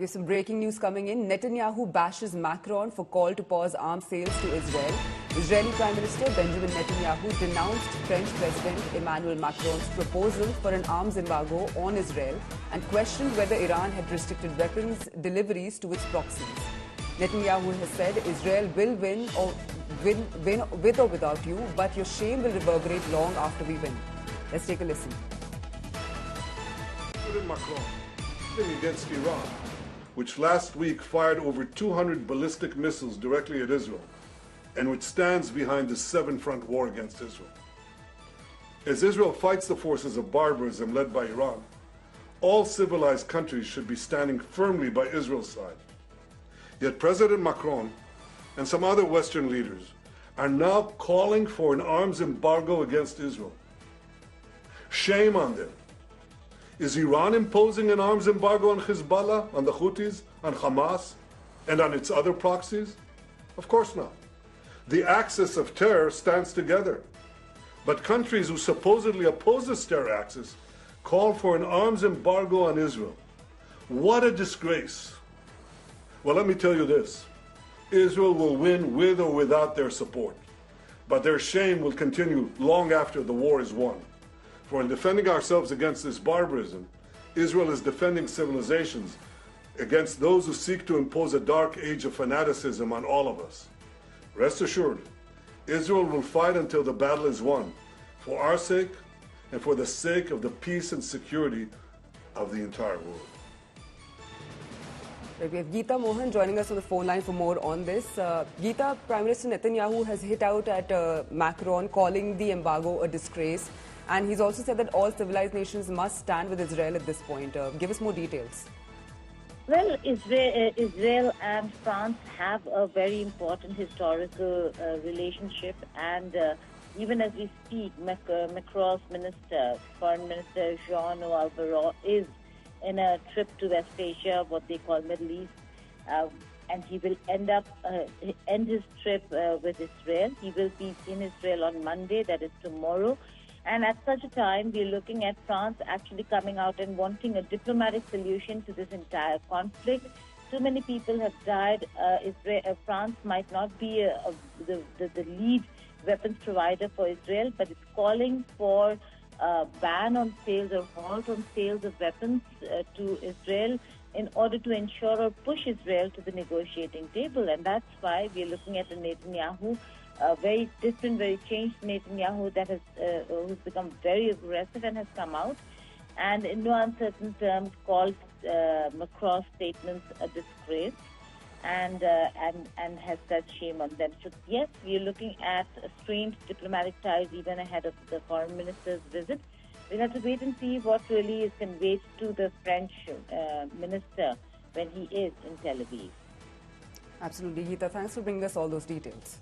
We have some breaking news coming in. Netanyahu bashes Macron for call to pause arms sales to Israel. Israeli Prime Minister Benjamin Netanyahu denounced French President Emmanuel Macron's proposal for an arms embargo on Israel and questioned whether Iran had restricted weapons deliveries to its proxies. Netanyahu has said Israel will win with or without you, but your shame will reverberate long after we win. Let's take a listen. President Macron against Iran, which last week fired over 200 ballistic missiles directly at Israel, and which stands behind the seven-front war against Israel. As Israel fights the forces of barbarism led by Iran, all civilized countries should be standing firmly by Israel's side. Yet President Macron and some other Western leaders are now calling for an arms embargo against Israel. Shame on them. Is Iran imposing an arms embargo on Hezbollah, on the Houthis, on Hamas, and on its other proxies? Of course not. The axis of terror stands together. But countries who supposedly oppose this terror axis call for an arms embargo on Israel. What a disgrace. Well, let me tell you this. Israel will win with or without their support. But their shame will continue long after the war is won. For in defending ourselves against this barbarism, Israel is defending civilizations against those who seek to impose a dark age of fanaticism on all of us. Rest assured, Israel will fight until the battle is won, for our sake and for the sake of the peace and security of the entire world. We have Geeta Mohan joining us on the phone line for more on this. Geeta, Prime Minister Netanyahu has hit out at Macron, calling the embargo a disgrace. And he's also said that all civilized nations must stand with Israel at this point. Give us more details. Well, Israel and France have a very important historical relationship, and even as we speak, Macron's minister, Foreign Minister Jean-Noël Barrot, is in a trip to West Asia, what they call Middle East, and he will end his trip with Israel. He will be in Israel on Monday, that is tomorrow. And at such a time, we're looking at France actually coming out and wanting a diplomatic solution to this entire conflict. Too many people have died. France might not be the lead weapons provider for Israel, but it's calling for a ban on sales or halt on sales of weapons to Israel in order to ensure or push Israel to the negotiating table. And that's why we're looking at a Netanyahu, a very different, very changed Netanyahu that has who's become very aggressive and has come out and in no uncertain terms called Macron's statements a disgrace and has said shame on them. So yes, we are looking at strained diplomatic ties even ahead of the foreign minister's visit. We'll have to wait and see what really is conveyed to the French minister when he is in Tel Aviv. Absolutely, Geeta. Thanks for bringing us all those details.